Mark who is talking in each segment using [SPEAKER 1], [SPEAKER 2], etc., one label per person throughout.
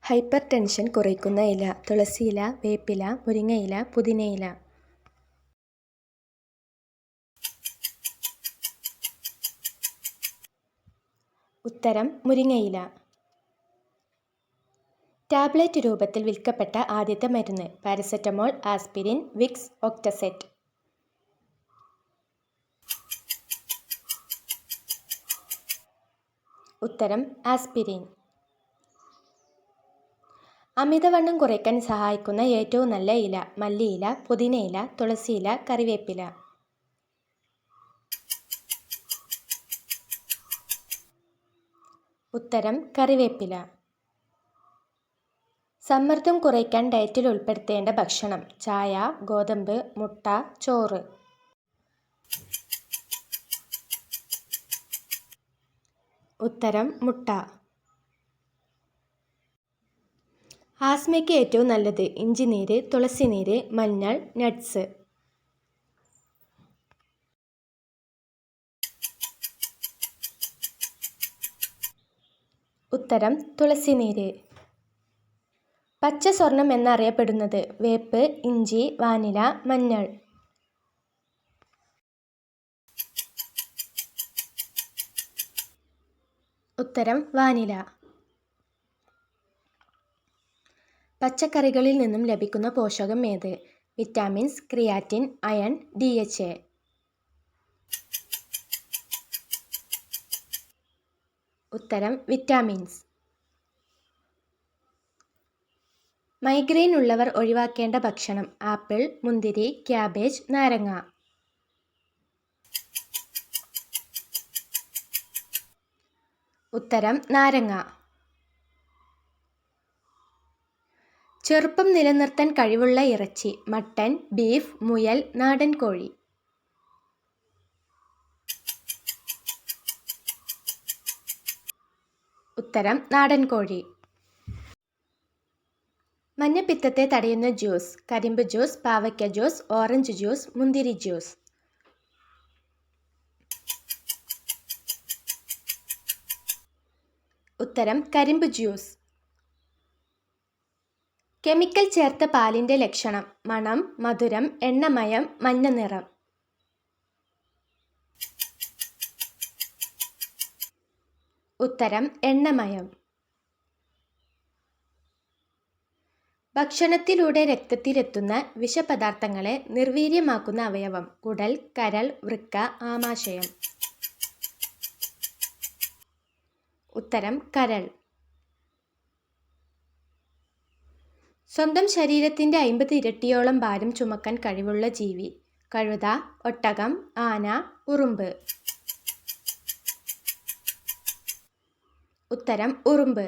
[SPEAKER 1] Hyper tension കുറയ്ക്കുന്ന ഇല: തുളസിയില, വേപ്പില, മുരിങ്ങയില, പുതിനയില. ഉത്തരം മുരിങ്ങയില. ടാബ്ലറ്റ് രൂപത്തിൽ വിൽക്കപ്പെട്ട ആദ്യത്തെ മരുന്ന്: പാരസെറ്റമോൾ, ആസ്പിരിൻ, വിക്സ്, ഒക്ടസെറ്റ്. ഉത്തരം ആസ്പിരിൻ. അമിതവണ്ണം കുറയ്ക്കാൻ സഹായിക്കുന്ന ഏറ്റവും നല്ല ഇല: മല്ലിയില, പുതിനയില, തുളസിയില, കറിവേപ്പില. ഉത്തരം കറിവേപ്പില. സമ്മർദ്ദം കുറയ്ക്കാൻ ഡയറ്റിൽ ഉൾപ്പെടുത്തേണ്ട ഭക്ഷണം: ചായ, ഗോതമ്പ്, മുട്ട, ചോറ്. ഉത്തരം മുട്ട. ആസ്മയ്ക്ക് ഏറ്റവും നല്ലത്: ഇഞ്ചിനീര്, തുളസിനീര്, മഞ്ഞൾ, നട്ട്സ്. ഉത്തരം തുളസിനീര്. പച്ച സ്വർണം എന്നറിയപ്പെടുന്നത്: വേപ്പ്, ഇഞ്ചി, വാനില, മഞ്ഞൾ. ഉത്തരം വാനില. പച്ചക്കറികളിൽ നിന്നും ലഭിക്കുന്ന പോഷകം ഏത്? Vitamins, creatine, iron, DHA. ഉത്തരം വിറ്റാമിൻസ്. മൈഗ്രെയിൻ ഉള്ളവർ ഒഴിവാക്കേണ്ട ഭക്ഷണം: ആപ്പിൾ, മുന്തിരി, ക്യാബേജ്, നാരങ്ങ. ഉത്തരം നാരങ്ങ. ചെറുപ്പം നിലനിർത്താൻ കഴിവുള്ള ഇറച്ചി: മട്ടൻ, ബീഫ്, മുയൽ, നാടൻ കോഴി. ഉത്തരം നാടൻ കോഴി. മഞ്ഞപ്പിത്തത്തെ തടയുന്ന ജ്യൂസ്: കരിമ്പ് ജ്യൂസ്, പാവയ്ക്ക ജ്യൂസ്, ഓറഞ്ച് ജ്യൂസ്, മുന്തിരി ജ്യൂസ്. ഉത്തരം കരിമ്പ് ജ്യൂസ്. കെമിക്കൽ ചേർത്ത പാലിന്റെ ലക്ഷണം: മണം, മധുരം, എണ്ണമയം, മഞ്ഞ നിറം. ഉത്തരം എണ്ണമയം. ഭക്ഷണത്തിലൂടെ രക്തത്തിലെത്തുന്ന വിഷപദാർത്ഥങ്ങളെ നിർവീര്യമാക്കുന്ന അവയവം: കുടൽ, കരൾ, വൃക്ക, ആമാശയം. ഉത്തരം കരൾ. സ്വന്തം ശരീരത്തിന്റെ 50 ഇരട്ടിയോളം ഭാരം ചുമക്കാൻ കഴിവുള്ള ജീവി: കഴുത, ഒട്ടകം, ആന, ഉറുമ്പ്. ഉത്തരം ഉറുമ്പ്.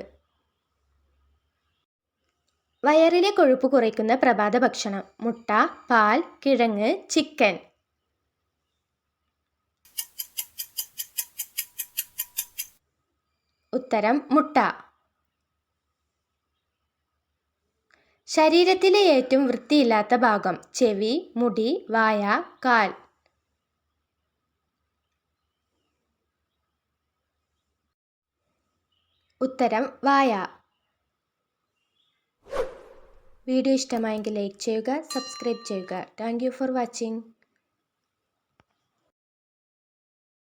[SPEAKER 1] വയറിലെ കൊഴുപ്പ് കുറയ്ക്കുന്ന പ്രഭാത ഭക്ഷണം: മുട്ട, പാൽ, കിഴങ്ങ്, ചിക്കൻ. ഉത്തരം മുട്ട. ശരീരത്തിലെ ഏറ്റവും വൃത്തിയില്ലാത്ത ഭാഗം: ചെവി, മുടി, വായ, കാൽ. ഉത്തരം വായ. വീഡിയോ ഇഷ്ടമായെങ്കിൽ ലൈക്ക് ചെയ്യുക, സബ്സ്ക്രൈബ് ചെയ്യുക. Thank you for watching.